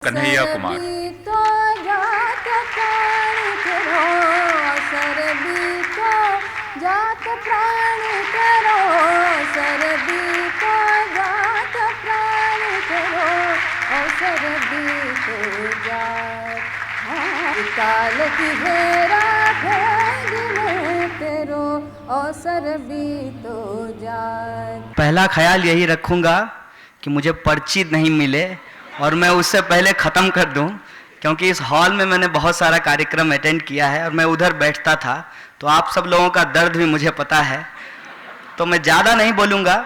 कन्हैया कुमार। तो जात प्राण करो सरबी तो जात प्राण करो सरबी तो जात प्राण करो सरबी तो जात काल की घेरा भेद तेरो सरबी तो जात। पहला ख्याल यही रखूंगा कि मुझे पर्ची नहीं मिले और मैं उससे पहले ख़त्म कर दूं, क्योंकि इस हॉल में मैंने बहुत सारा कार्यक्रम अटेंड किया है और मैं उधर बैठता था, तो आप सब लोगों का दर्द भी मुझे पता है। तो मैं ज़्यादा नहीं बोलूँगा।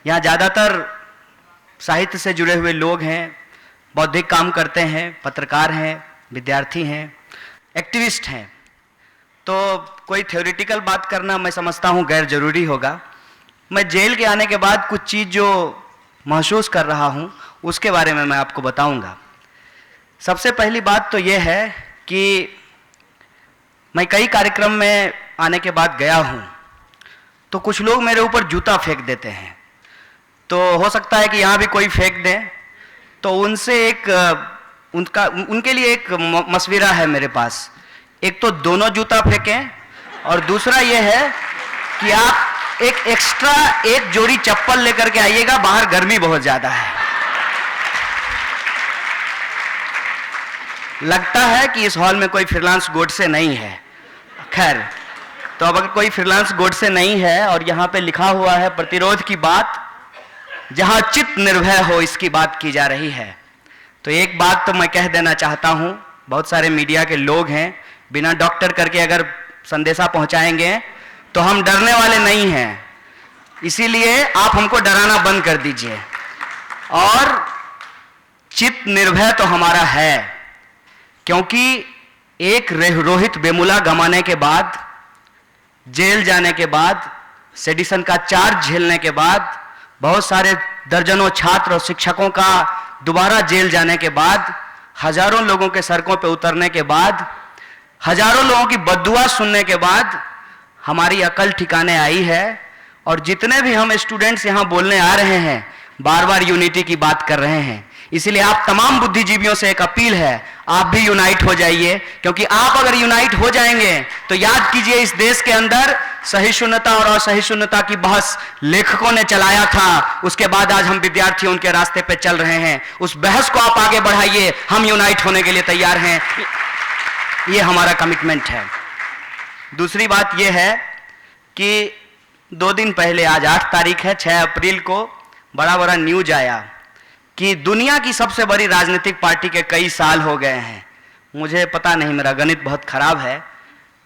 यहाँ ज़्यादातर साहित्य से जुड़े हुए लोग हैं, बौद्धिक काम करते हैं, पत्रकार हैं, विद्यार्थी हैं, एक्टिविस्ट हैं। तो कोई थ्योरेटिकल बात करना मैं समझता हूँ गैर ज़रूरी होगा। मैं जेल के आने के बाद कुछ चीज़ जो महसूस कर रहा हूँ उसके बारे में मैं आपको बताऊंगा। सबसे पहली बात तो यह है कि मैं कई कार्यक्रम में आने के बाद गया हूँ, तो कुछ लोग मेरे ऊपर जूता फेंक देते हैं। तो हो सकता है कि यहाँ भी कोई फेंक दे, तो उनसे उनके लिए एक मशवरा है मेरे पास। एक तो दोनों जूता फेंकें, और दूसरा यह है कि आप एक एक्स्ट्रा एक जोड़ी चप्पल लेकर के आइएगा, बाहर गर्मी बहुत ज़्यादा है। लगता है कि इस हॉल में कोई फ्रीलांस गोडसे नहीं है। खैर, तो अब अगर कोई फ्रीलांस गोडसे नहीं है और यहाँ पे लिखा हुआ है प्रतिरोध की बात, जहाँ चित्त निर्भय हो इसकी बात की जा रही है, तो एक बात तो मैं कह देना चाहता हूँ। बहुत सारे मीडिया के लोग हैं, बिना डॉक्टर करके अगर संदेशा पहुँचाएंगे तो हम डरने वाले नहीं हैं। इसीलिए आप हमको डराना बंद कर दीजिए। और चित्त निर्भय तो हमारा है, क्योंकि एक रोहित वेमुला गंवाने के बाद, जेल जाने के बाद, सेडिशन का चार्ज झेलने के बाद, बहुत सारे दर्जनों छात्र और शिक्षकों का दोबारा जेल जाने के बाद, हजारों लोगों के सड़कों पर उतरने के बाद, हजारों लोगों की बद्दुआ सुनने के बाद हमारी अकल ठिकाने आई है। और जितने भी हम स्टूडेंट्स यहाँ बोलने आ रहे हैं, बार बार यूनिटी की बात कर रहे हैं। इसलिए आप तमाम बुद्धिजीवियों से एक अपील है, आप भी यूनाइट हो जाइए, क्योंकि आप अगर यूनाइट हो जाएंगे तो याद कीजिए, इस देश के अंदर सहिष्णुता और असहिष्णुता की बहस लेखकों ने चलाया था, उसके बाद आज हम विद्यार्थी उनके रास्ते पे चल रहे हैं। उस बहस को आप आगे बढ़ाइए, हम यूनाइट होने के लिए तैयार हैं, ये हमारा कमिटमेंट है। दूसरी बात यह है कि 2 दिन पहले, आज 8 तारीख है, 6 अप्रैल को बड़ा न्यूज आया कि दुनिया की सबसे बड़ी राजनीतिक पार्टी के कई साल हो गए हैं, मुझे पता नहीं, मेरा गणित बहुत खराब है,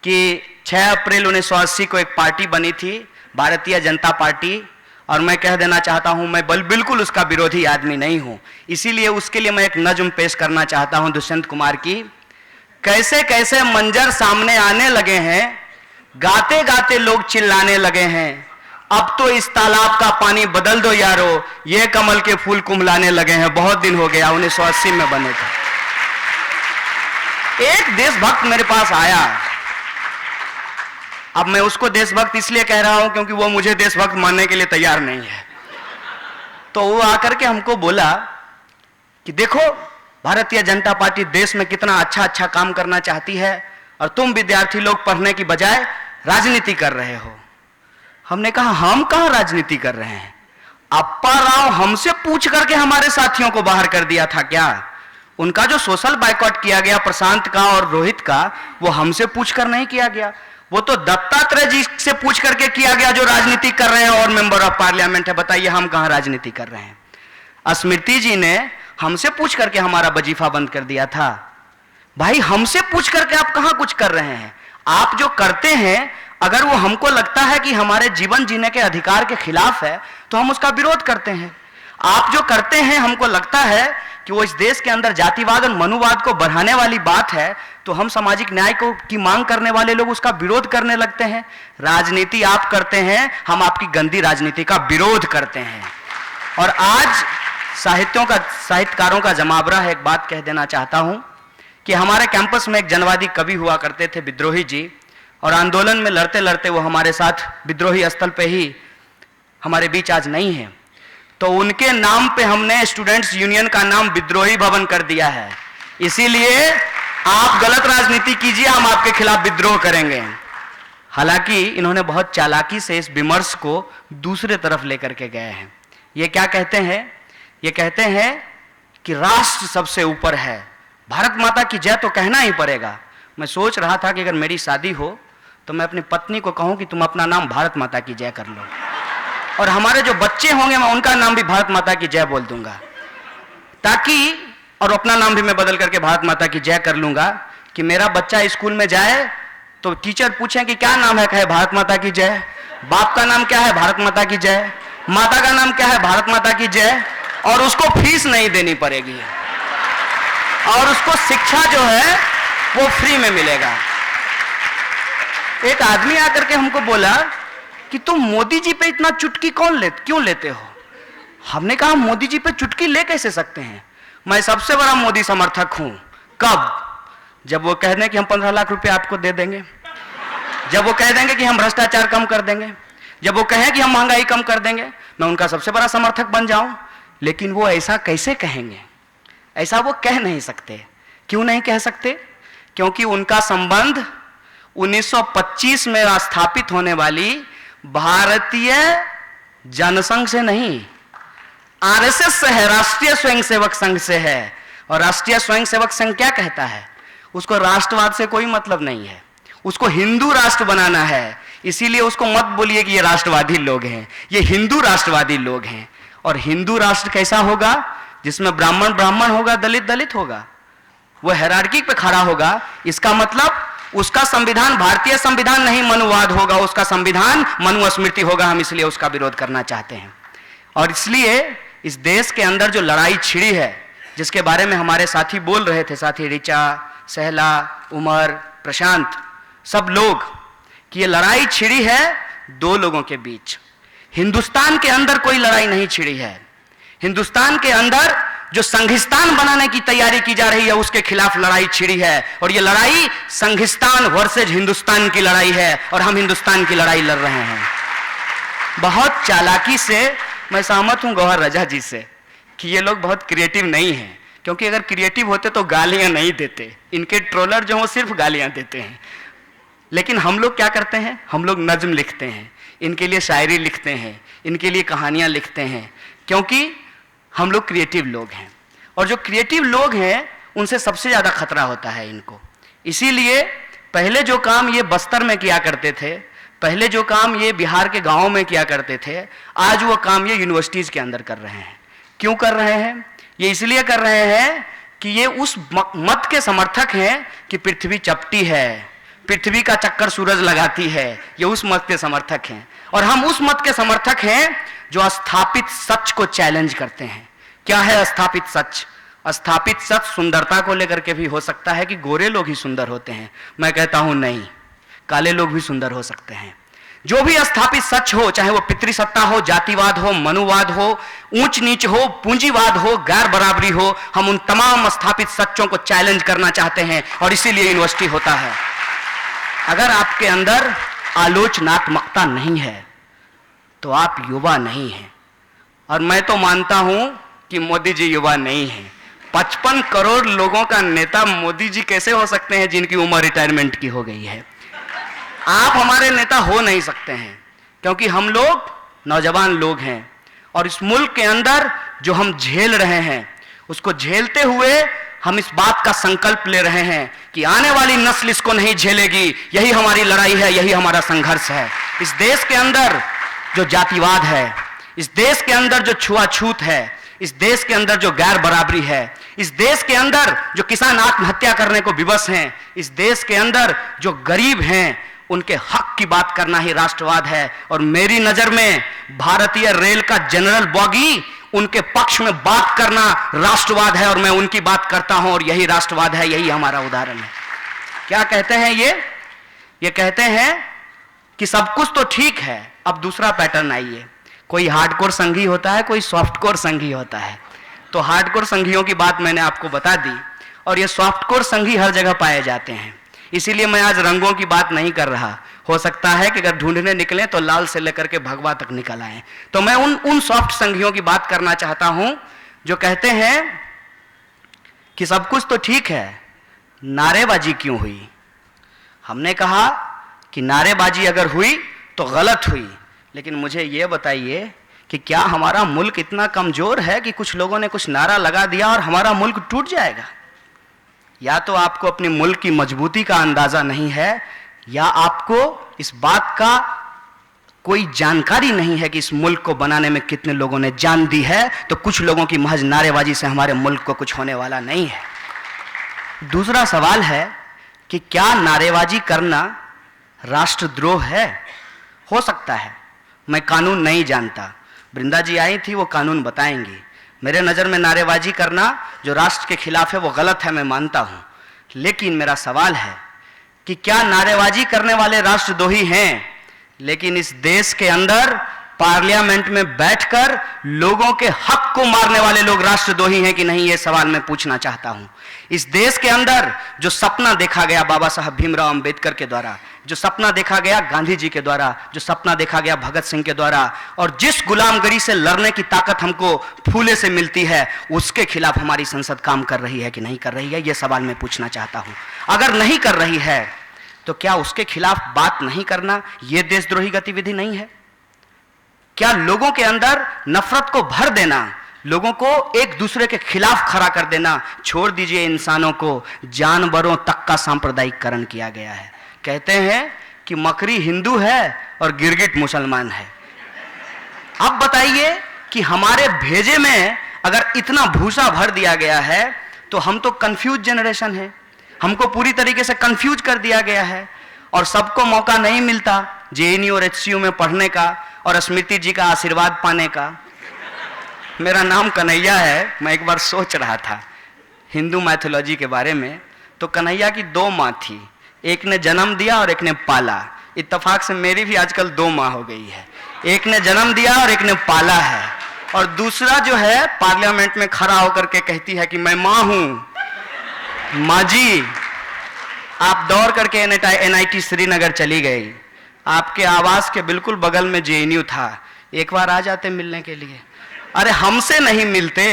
कि 6 अप्रैल 1980 को एक पार्टी बनी थी, भारतीय जनता पार्टी। और मैं कह देना चाहता हूं, मैं बिल्कुल उसका विरोधी आदमी नहीं हूं। इसीलिए उसके लिए मैं एक नज्म पेश करना चाहता हूं दुष्यंत कुमार की। कैसे कैसे मंजर सामने आने लगे हैं, गाते गाते लोग चिल्लाने लगे हैं, अब तो इस तालाब का पानी बदल दो यारो, ये कमल के फूल कुम्हलाने लगे हैं। बहुत दिन हो गया, 1980 में बने थे। एक देशभक्त मेरे पास आया, अब मैं उसको देशभक्त इसलिए कह रहा हूं क्योंकि वो मुझे देशभक्त मानने के लिए तैयार नहीं है। तो वो आकर के हमको बोला कि देखो, भारतीय जनता पार्टी देश में कितना अच्छा काम करना चाहती है, और तुम विद्यार्थी लोग पढ़ने की बजाय राजनीति कर रहे हो। हमने कहा, हम कहां राजनीति कर रहे हैं? अप्पा राव हमसे पूछ करके हमारे साथियों को बाहर कर दिया था क्या? उनका जो सोशल बाइकॉट किया गया प्रशांत का और रोहित का, वो हमसे पूछकर नहीं किया गया, वो तो दत्तात्रेय जी से पूछ करके किया गया जो राजनीति कर रहे हैं और मेंबर ऑफ पार्लियामेंट है। बताइए, हम कहां राजनीति कर रहे हैं? स्मृति जी ने हमसे पूछ करके हमारा वजीफा बंद कर दिया था। भाई, हमसे पूछ करके आप कहां कुछ कर रहे हैं? आप जो करते हैं, अगर वो हमको लगता है कि हमारे जीवन जीने के अधिकार के खिलाफ है, तो हम उसका विरोध करते हैं। आप जो करते हैं, हमको लगता है कि वो इस देश के अंदर जातिवाद और मनुवाद को बढ़ाने वाली बात है, तो हम सामाजिक न्याय की मांग करने वाले लोग उसका विरोध करने लगते हैं। राजनीति आप करते हैं, हम आपकी गंदी राजनीति का विरोध करते हैं। और आज साहित्यकारों का जमावड़ा है। एक बात कह देना चाहता हूं कि हमारे कैंपस में एक जनवादी कवि हुआ करते थे, विद्रोही जी, और आंदोलन में लड़ते लड़ते वो हमारे साथ विद्रोही स्थल पे ही हमारे बीच आज नहीं है। तो उनके नाम पे हमने स्टूडेंट्स यूनियन का नाम विद्रोही भवन कर दिया है। इसीलिए आप गलत राजनीति कीजिए, हम आपके खिलाफ विद्रोह करेंगे। हालांकि इन्होंने बहुत चालाकी से इस विमर्श को दूसरे तरफ लेकर के गए हैं। ये क्या कहते हैं? ये कहते हैं कि राष्ट्र सबसे ऊपर है, भारत माता की जय तो कहना ही पड़ेगा। मैं सोच रहा था कि अगर मेरी शादी हो तो मैं अपनी पत्नी को कहूं कि तुम अपना नाम भारत माता की जय कर लो, और हमारे जो बच्चे होंगे मैं उनका नाम भी भारत माता की जय बोल दूंगा, ताकि और अपना नाम भी मैं बदल करके भारत माता की जय कर लूंगा कि मेरा बच्चा स्कूल में जाए तो टीचर पूछें कि क्या नाम है, कहे भारत माता की जय। बाप का नाम क्या है? भारत माता की जय। माता का नाम क्या है? भारत माता की जय। और उसको फीस नहीं देनी पड़ेगी और उसको शिक्षा जो है वो फ्री में मिलेगा। एक आदमी आकर के हमको बोला कि तुम मोदी जी पे इतना चुटकी क्यों लेते हो? हमने कहा मोदी जी पे चुटकी ले कैसे सकते हैं? मैं सबसे बड़ा मोदी समर्थक हूं। कब? जब वो कह दें कि हम 15 लाख रुपए आपको दे देंगे, जब वो कह देंगे कि हम भ्रष्टाचार कम कर देंगे, जब वो कहें कि हम महंगाई कम कर देंगे, मैं उनका सबसे बड़ा समर्थक बन जाऊं। लेकिन वो ऐसा कैसे कहेंगे? ऐसा वो कह नहीं सकते। क्यों नहीं कह सकते? क्योंकि उनका संबंध 1925 में स्थापित होने वाली भारतीय जनसंघ से नहीं, आरएसएस से है, राष्ट्रीय स्वयंसेवक संघ से है। और राष्ट्रीय स्वयंसेवक संघ क्या कहता है? उसको राष्ट्रवाद से कोई मतलब नहीं है, उसको हिंदू राष्ट्र बनाना है। इसीलिए उसको मत बोलिए कि ये राष्ट्रवादी लोग हैं, ये हिंदू राष्ट्रवादी लोग हैं। और हिंदू राष्ट्र कैसा होगा? जिसमें ब्राह्मण ब्राह्मण होगा, दलित दलित होगा, वो हायरार्की पे खड़ा होगा। इसका मतलब उसका संविधान भारतीय संविधान नहीं, मनुवाद होगा, उसका संविधान मनुस्मृति होगा। हम इसलिए उसका विरोध करना चाहते हैं। और इसलिए इस देश के अंदर जो लड़ाई छिड़ी है, जिसके बारे में हमारे साथी बोल रहे थे, साथी ऋचा, सहला, उमर, प्रशांत, सब लोग, कि ये लड़ाई छिड़ी है दो लोगों के बीच। हिंदुस्तान के अंदर कोई लड़ाई नहीं छिड़ी है। हिंदुस्तान के अंदर जो संघिस्तान बनाने की तैयारी की जा रही है उसके खिलाफ लड़ाई छिड़ी है। और ये लड़ाई संघिस्तान वर्सेज हिंदुस्तान की लड़ाई है, और हम हिंदुस्तान की लड़ाई लड़ रहे हैं। बहुत चालाकी से मैं सहमत हूं गौहर रजा जी से कि ये लोग बहुत क्रिएटिव नहीं हैं, क्योंकि अगर क्रिएटिव होते तो गालियां नहीं देते। इनके ट्रोलर जो हो सिर्फ गालियां देते हैं। लेकिन हम लोग क्या करते हैं? हम लोग नज्म लिखते हैं, इनके लिए शायरी लिखते हैं, इनके लिए कहानियां लिखते हैं, क्योंकि हम लोग क्रिएटिव लोग हैं। और जो क्रिएटिव लोग हैं उनसे सबसे ज़्यादा खतरा होता है इनको। इसीलिए पहले जो काम ये बस्तर में किया करते थे, पहले जो काम ये बिहार के गाँव में किया करते थे, आज वो काम ये यूनिवर्सिटीज़ के अंदर कर रहे हैं। क्यों कर रहे हैं? ये इसलिए कर रहे हैं कि ये उस मत के समर्थक हैं कि पृथ्वी चपटी है, पृथ्वी का चक्कर सूरज लगाती है। ये उस मत के समर्थक हैं। और हम उस मत के समर्थक हैं जो स्थापित सच को चैलेंज करते हैं। क्या है स्थापित सच? स्थापित सच सुंदरता को लेकर के भी हो सकता है कि गोरे लोग ही सुंदर होते हैं। मैं कहता हूं नहीं, काले लोग भी सुंदर हो सकते हैं। जो भी स्थापित सच हो, चाहे वो पितृसत्ता हो, जातिवाद हो, मनुवाद हो, ऊंच नीच हो, पूंजीवाद हो, गैर बराबरी हो, हम उन तमाम स्थापित सच्चों को चैलेंज करना चाहते हैं। और इसीलिए यूनिवर्सिटी होता है। अगर आपके अंदर आलोचनात्मकता नहीं है तो आप युवा नहीं हैं। और मैं तो मानता हूं कि मोदी जी युवा नहीं हैं। 55 करोड़ लोगों का नेता मोदी जी कैसे हो सकते हैं जिनकी उम्र रिटायरमेंट की हो गई है? आप हमारे नेता हो नहीं सकते हैं, क्योंकि हम लोग नौजवान लोग हैं। और इस मुल्क के अंदर जो हम झेल रहे हैं, उसको झेलते हुए हम इस बात का संकल्प ले रहे हैं कि आने वाली नस्ल इसको नहीं झेलेगी। यही हमारी लड़ाई है, यही हमारा संघर्ष है। इस देश के अंदर जो जातिवाद है, इस देश के अंदर जो छुआछूत है, इस देश के अंदर जो गैर बराबरी है, इस देश के अंदर जो किसान आत्महत्या करने को विवश हैं, इस देश के अंदर जो गरीब हैं, उनके हक की बात करना ही राष्ट्रवाद है। और मेरी नजर में भारतीय रेल का जनरल बॉगी, उनके पक्ष में बात करना राष्ट्रवाद है। और मैं उनकी बात करता हूं, और यही राष्ट्रवाद है, यही हमारा उदाहरण है। क्या कहते हैं ये कहते हैं कि सब कुछ तो ठीक है, अब दूसरा पैटर्न आइए। कोई हार्डकोर संघी होता है, कोई सॉफ्टकोर संघी होता है। तो हार्डकोर संघियों की बात मैंने आपको बता दी, और ये सॉफ्टकोर संघी हर जगह पाए जाते हैं। इसीलिए मैं आज रंगों की बात नहीं कर रहा, हो सकता है कि अगर ढूंढने निकले तो लाल से लेकर के भगवा तक निकल आए। तो मैं उन सॉफ्ट संघियों की बात करना चाहता हूं जो कहते हैं कि सब कुछ तो ठीक है, नारेबाजी क्यों हुई। हमने कहा कि नारेबाजी अगर हुई तो गलत हुई, लेकिन मुझे यह बताइए कि क्या हमारा मुल्क इतना कमजोर है कि कुछ लोगों ने कुछ नारा लगा दिया और हमारा मुल्क टूट जाएगा। या तो आपको अपने मुल्क की मजबूती का अंदाजा नहीं है, या आपको इस बात का कोई जानकारी नहीं है कि इस मुल्क को बनाने में कितने लोगों ने जान दी है। तो कुछ लोगों की महज नारेबाजी से हमारे मुल्क को कुछ होने वाला नहीं है। दूसरा सवाल है कि क्या नारेबाजी करना राष्ट्रद्रोह है? हो सकता है, मैं कानून नहीं जानता। वृंदा जी आई थी, वो कानून बताएंगी। मेरे नज़र में नारेबाजी करना जो राष्ट्र के खिलाफ है वो गलत है, मैं मानता हूं। लेकिन मेरा सवाल है कि क्या नारेबाजी करने वाले राष्ट्रद्रोही हैं, लेकिन इस देश के अंदर पार्लियामेंट में बैठकर लोगों के हक को मारने वाले लोग राष्ट्रद्रोही हैं कि नहीं, ये सवाल मैं पूछना चाहता हूं। इस देश के अंदर जो सपना देखा गया बाबा साहब भीमराव अंबेडकर के द्वारा, जो सपना देखा गया गांधी जी के द्वारा, जो सपना देखा गया भगत सिंह के द्वारा, और जिस गुलामगिरी से लड़ने की ताकत हमको फूले से मिलती है, उसके खिलाफ हमारी संसद काम कर रही है कि नहीं कर रही है, यह सवाल मैं पूछना चाहता हूं। अगर नहीं कर रही है तो क्या उसके खिलाफ बात नहीं करना यह देशद्रोही गतिविधि नहीं है? क्या लोगों के अंदर नफरत को भर देना, लोगों को एक दूसरे के खिलाफ खड़ा कर देना, छोड़ दीजिए इंसानों को, जानवरों तक का सांप्रदायिकरण किया गया है। कहते हैं कि मकरी हिंदू है और गिरगिट मुसलमान है। अब बताइए कि हमारे भेजे में अगर इतना भूसा भर दिया गया है तो हम तो कंफ्यूज जनरेशन है, हमको पूरी तरीके से कंफ्यूज कर दिया गया है और सबको मौका नहीं मिलता जेएनयू और एचसीयू में पढ़ने का और स्मृति जी का आशीर्वाद पाने का। मेरा नाम कन्हैया है। मैं एक बार सोच रहा था हिंदू मैथोलॉजी के बारे में, तो कन्हैया की 2 माँ थी, एक ने जन्म दिया और एक ने पाला। इत्तेफाक से मेरी भी आजकल 2 माँ हो गई है, एक ने जन्म दिया और एक ने पाला है, और दूसरा जो है पार्लियामेंट में खड़ा होकर के कहती है कि मैं माँ हूं। माँ जी, आप दौड़ करके एनआईटी श्रीनगर चली गई, आपके आवास के बिल्कुल बगल में जेएनयू था, एक बार आ जाते मिलने के लिए। अरे हमसे नहीं मिलते,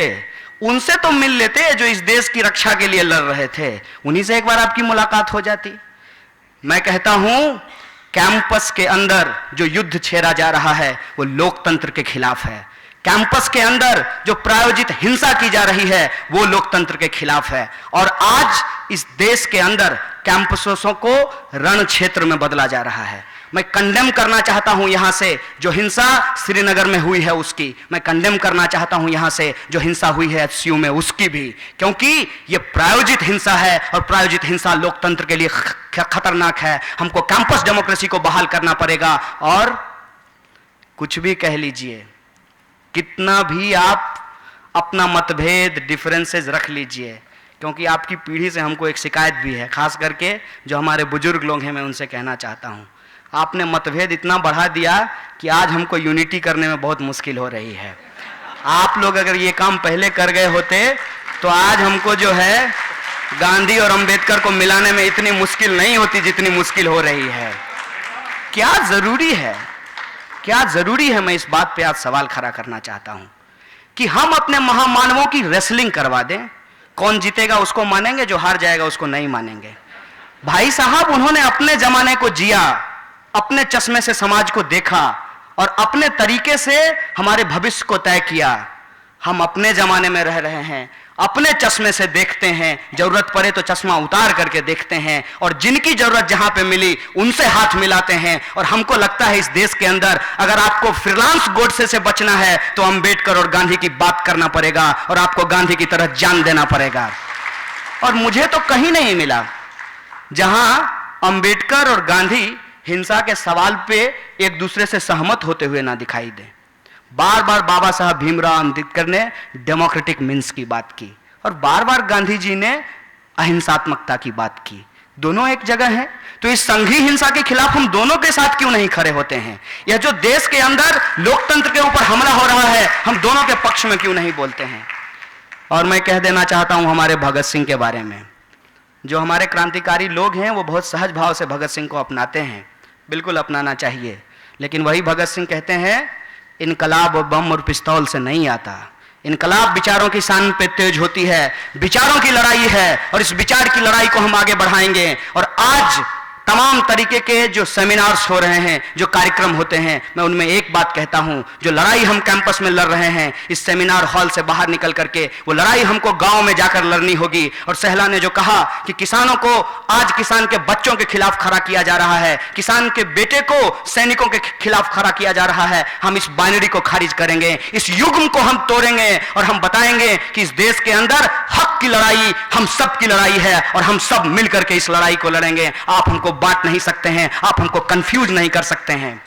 उनसे तो मिल लेते जो इस देश की रक्षा के लिए लड़ रहे थे, उन्हीं से एक बार आपकी मुलाकात हो जाती। मैं कहता हूं कैंपस के अंदर जो युद्ध छेड़ा जा रहा है वो लोकतंत्र के खिलाफ है। कैंपस के अंदर जो प्रायोजित हिंसा की जा रही है वो लोकतंत्र के खिलाफ है। और आज इस देश के अंदर कैंपसों को रण क्षेत्र में बदला जा रहा है। मैं कंडेम करना चाहता हूं यहां से जो हिंसा श्रीनगर में हुई है उसकी, मैं कंडेम करना चाहता हूं यहां से जो हिंसा हुई है एचसीयू में उसकी भी, क्योंकि यह प्रायोजित हिंसा है और प्रायोजित हिंसा लोकतंत्र के लिए खतरनाक है। हमको कैंपस डेमोक्रेसी को बहाल करना पड़ेगा। और कुछ भी कह लीजिए, कितना भी आप अपना मतभेद डिफरेंसेस रख लीजिए, क्योंकि आपकी पीढ़ी से हमको एक शिकायत भी है, खास करके जो हमारे बुजुर्ग लोग हैं, मैं उनसे कहना चाहता हूं आपने मतभेद इतना बढ़ा दिया कि आज हमको यूनिटी करने में बहुत मुश्किल हो रही है। आप लोग अगर ये काम पहले कर गए होते तो आज हमको जो है गांधी और अंबेडकर को मिलाने में इतनी मुश्किल नहीं होती जितनी मुश्किल हो रही है। क्या जरूरी है, क्या जरूरी है, मैं इस बात पे आज सवाल खड़ा करना चाहता हूं कि हम अपने महामानवों की रेसलिंग करवा दें। कौन जीतेगा उसको मानेंगे, जो हार जाएगा उसको नहीं मानेंगे। भाई साहब, उन्होंने अपने जमाने को जिया, अपने चश्मे से समाज को देखा और अपने तरीके से हमारे भविष्य को तय किया। हम अपने जमाने में रह रहे हैं, अपने चश्मे से देखते हैं, जरूरत पड़े तो चश्मा उतार करके देखते हैं, और जिनकी जरूरत जहां पे मिली उनसे हाथ मिलाते हैं। और हमको लगता है इस देश के अंदर अगर आपको फ्रीलांस गोडसे से बचना है तो अंबेडकर और गांधी की बात करना पड़ेगा और आपको गांधी की तरह जान देना पड़ेगा। और मुझे तो कहीं नहीं मिला जहां अंबेडकर और गांधी हिंसा के सवाल पे एक दूसरे से सहमत होते हुए ना दिखाई दे। बार बार बाबा साहब भीमराव अंबेडकर ने डेमोक्रेटिक मीन्स की बात की और बार बार गांधी जी ने अहिंसात्मकता की बात की। दोनों एक जगह हैं, तो इस संघीय हिंसा के खिलाफ हम दोनों के साथ क्यों नहीं खड़े होते हैं? यह जो देश के अंदर लोकतंत्र के ऊपर हमला हो रहा है, हम दोनों के पक्ष में क्यों नहीं बोलते हैं? और मैं कह देना चाहता हूं हमारे भगत सिंह के बारे में, जो हमारे क्रांतिकारी लोग हैं वो बहुत सहज भाव से भगत सिंह को अपनाते हैं। बिल्कुल अपनाना चाहिए। लेकिन वही भगत सिंह कहते हैं इनकलाब और बम और पिस्तौल से नहीं आता, इनकलाब विचारों की शान पे तेज होती है, विचारों की लड़ाई है और इस विचार की लड़ाई को हम आगे बढ़ाएंगे। और आज तमाम तरीके के जो सेमिनार्स हो रहे हैं, जो कार्यक्रम होते हैं, मैं उनमें एक बात कहता हूं, जो लड़ाई हम कैंपस में लड़ रहे हैं, इस सेमिनार हॉल से बाहर निकल करके वो लड़ाई हमको गांव में जाकर लड़नी होगी। और सहला ने जो कहा कि किसानों को आज किसान के बच्चों के खिलाफ खड़ा किया जा रहा है, किसान के बेटे को सैनिकों के खिलाफ खड़ा किया जा रहा है, हम इस बाइनरी को खारिज करेंगे, इस युग्म को हम तोड़ेंगे और हम बताएंगे कि इस देश के अंदर हक की लड़ाई हम सब की लड़ाई है और हम सब मिलकर के इस लड़ाई को लड़ेंगे। आप हमको बांट नहीं सकते हैं, आप हमको कंफ्यूज नहीं कर सकते हैं।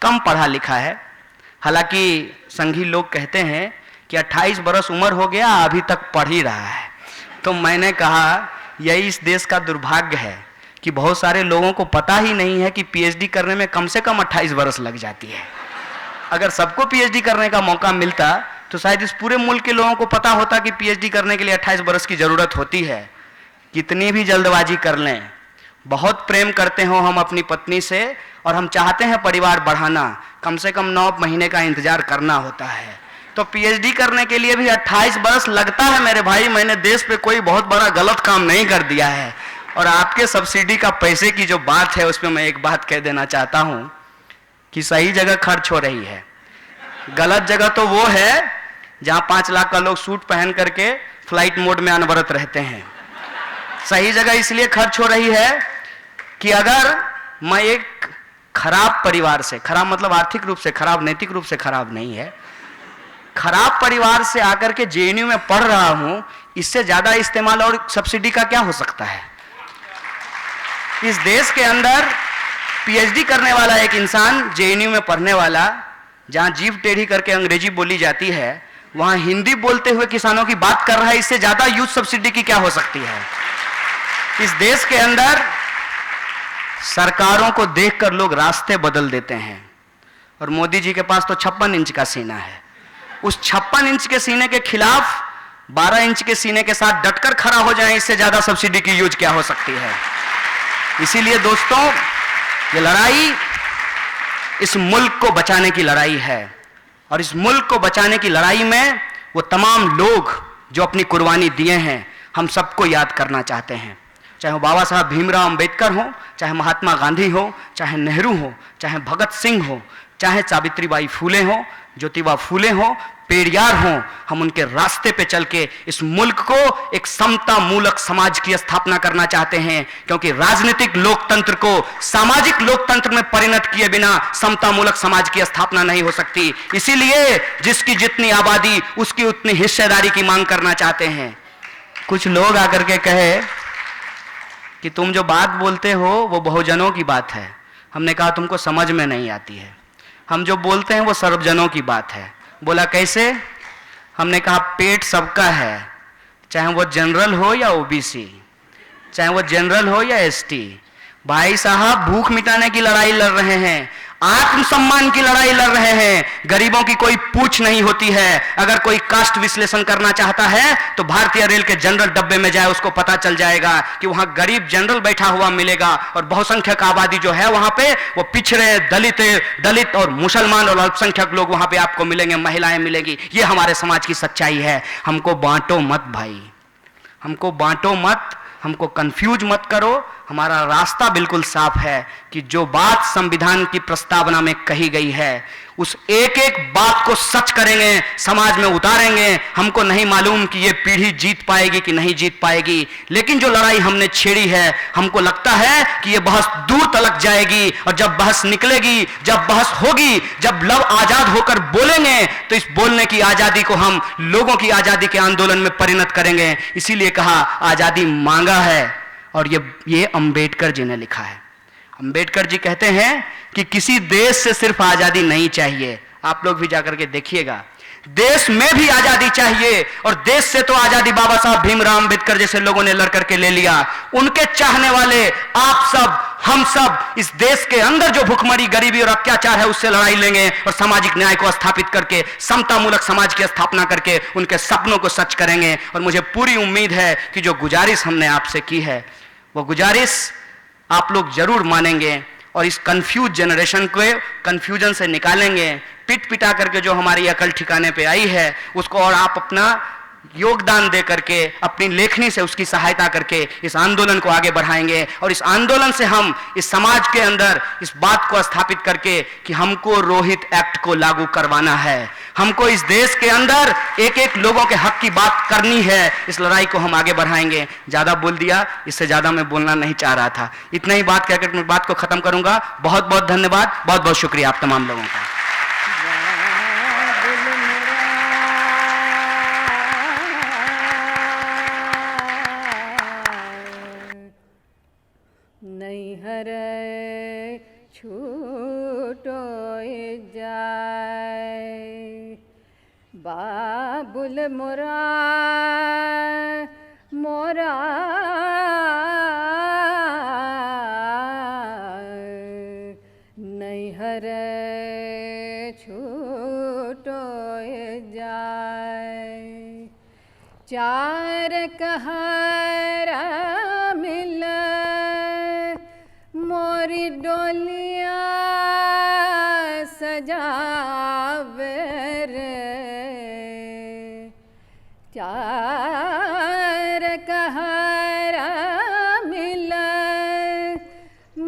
कम पढ़ा लिखा है, हालांकि संघी लोग कहते हैं कि 28 बरस उम्र हो गया अभी तक पढ़ ही रहा है। तो मैंने कहा यही इस देश का दुर्भाग्य है कि बहुत सारे लोगों को पता ही नहीं है कि पीएचडी करने में कम से कम 28 बरस लग जाती है। अगर सबको पीएचडी करने का मौका मिलता तो शायद इस पूरे मुल्क के लोगों को पता होता कि पीएचडी करने के लिए 28 बरस की जरूरत होती है। कितनी भी जल्दबाजी कर लें, बहुत प्रेम करते हो हम अपनी पत्नी से और हम चाहते हैं परिवार बढ़ाना, कम से कम 9 महीने का इंतजार करना होता है। तो पीएचडी करने के लिए भी 28 बरस लगता है मेरे भाई। मैंने देश पे कोई बहुत बड़ा गलत काम नहीं कर दिया है। और आपके सब्सिडी का पैसे की जो बात है उस पर मैं एक बात कह देना चाहता हूं कि सही जगह खर्च हो रही है। गलत जगह तो वो है जहां 5 लाख का लोग सूट पहन करके फ्लाइट मोड में अनवरत रहते हैं। सही जगह इसलिए खर्च हो रही है कि अगर मैं एक खराब परिवार से, खराब मतलब आर्थिक रूप से खराब, नैतिक रूप से खराब नहीं है, खराब परिवार से आकर के जेएनयू में पढ़ रहा हूं, इससे ज्यादा इस्तेमाल और सब्सिडी का क्या हो सकता है। इस देश के अंदर पीएचडी करने वाला एक इंसान, जेएनयू में पढ़ने वाला, जहां जीभ टेढ़ी करके अंग्रेजी बोली जाती है वहां हिंदी बोलते हुए किसानों की बात कर रहा है, इससे ज्यादा यूथ सब्सिडी की क्या हो सकती है। इस देश के अंदर सरकारों को देखकर लोग रास्ते बदल देते हैं और मोदी जी के पास तो 56 इंच का सीना है। उस 56 इंच के सीने के खिलाफ 12 इंच के सीने के साथ डटकर खड़ा हो जाएं, इससे ज्यादा सब्सिडी की यूज क्या हो सकती है। इसीलिए दोस्तों, ये लड़ाई इस मुल्क को बचाने की लड़ाई है और इस मुल्क को बचाने की लड़ाई में वो तमाम लोग जो अपनी कुर्बानी दिए हैं, हम सबको याद करना चाहते हैं। चाहे वो बाबा साहब भीमराव अंबेडकर हो, चाहे महात्मा गांधी हो, चाहे नेहरू हो, चाहे भगत सिंह हो, चाहे सावित्रीबाई फूले हो, ज्योतिबा फूले हो, पेरियार हो, हम उनके रास्ते पे चल के इस मुल्क को एक समता मूलक समाज की स्थापना करना चाहते हैं। क्योंकि राजनीतिक लोकतंत्र को सामाजिक लोकतंत्र में परिणत किए बिना समता मूलक समाज की स्थापना नहीं हो सकती। इसीलिए जिसकी जितनी आबादी उसकी उतनी हिस्सेदारी की मांग करना चाहते हैं। कुछ लोग आकर के कहे कि तुम जो बात बोलते हो वो बहुजनों की बात है। हमने कहा तुमको समझ में नहीं आती है, हम जो बोलते हैं वो सर्वजनों की बात है। बोला कैसे? हमने कहा पेट सबका है, चाहे वो जनरल हो या ओबीसी, चाहे वो जनरल हो या एसटी। भाई साहब भूख मिटाने की लड़ाई लड़ रहे हैं, आत्मसम्मान की लड़ाई लड़ रहे हैं। गरीबों की कोई पूछ नहीं होती है। अगर कोई कास्ट विश्लेषण करना चाहता है तो भारतीय रेल के जनरल डब्बे में जाए, उसको पता चल जाएगा कि वहां गरीब जनरल बैठा हुआ मिलेगा और बहुसंख्यक आबादी जो है वहां पे वो पिछड़े, दलित और मुसलमान और अल्पसंख्यक लोग वहां पे आपको मिलेंगे, महिलाएं मिलेंगी। ये हमारे समाज की सच्चाई है। हमको बांटो मत भाई, हमको बांटो मत, हमको कंफ्यूज मत करो। हमारा रास्ता बिल्कुल साफ है कि जो बात संविधान की प्रस्तावना में कही गई है उस एक एक बात को सच करेंगे, समाज में उतारेंगे। हमको नहीं मालूम कि ये पीढ़ी जीत पाएगी कि नहीं जीत पाएगी, लेकिन जो लड़ाई हमने छेड़ी है हमको लगता है कि ये बहस दूर तलक जाएगी। और जब बहस निकलेगी, जब बहस होगी, जब लव आजाद होकर बोलेंगे तो इस बोलने की आजादी को हम लोगों की आजादी के आंदोलन में परिणत करेंगे। इसीलिए कहा आजादी मांगा है और ये अंबेडकर जी ने लिखा है। अंबेडकर जी कहते हैं कि किसी देश से सिर्फ आजादी नहीं चाहिए, आप लोग भी जाकर के देखिएगा, देश में भी आजादी चाहिए। और देश से तो आजादी बाबा साहब भीमराव अंबेडकर जैसे लोगों ने लड़ करके ले लिया। उनके चाहने वाले आप सब, हम सब इस देश के अंदर जो भुखमरी, गरीबी और अत्याचार है उससे लड़ाई लेंगे और सामाजिक न्याय को स्थापित करके समता मूलक समाज की स्थापना करके उनके सपनों को सच करेंगे। और मुझे पूरी उम्मीद है कि जो गुजारिश हमने आपसे की है वो गुजारिश आप लोग जरूर मानेंगे। और इस कंफ्यूज जनरेशन को कंफ्यूजन से निकालेंगे, पिट पिटा करके जो हमारी अकल ठिकाने पे आई है उसको, और आप अपना योगदान दे करके अपनी लेखनी से उसकी सहायता करके इस आंदोलन को आगे बढ़ाएंगे। और इस आंदोलन से हम इस समाज के अंदर इस बात को स्थापित करके कि हमको रोहित एक्ट को लागू करवाना है, हमको इस देश के अंदर एक एक लोगों के हक की बात करनी है, इस लड़ाई को हम आगे बढ़ाएंगे। ज्यादा बोल दिया, इससे ज्यादा मैं बोलना नहीं चाह रहा था। इतना ही बात कहकर मैं बात को खत्म करूंगा। बहुत बहुत धन्यवाद, बहुत बहुत शुक्रिया आप तमाम लोगों का। नैहर छूटो जाए बाबुल मोरा मोरा, नैहर छूटो जाए। चार कहरा मिल मोरी डोलिया सजावे रे, चार कहरा मिल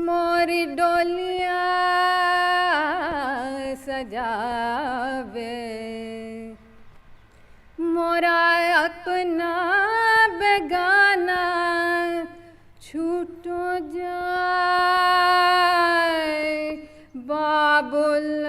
मोरी डोलिया सजावे। मोरा अपना बेगाना छूटो जाए बाबुल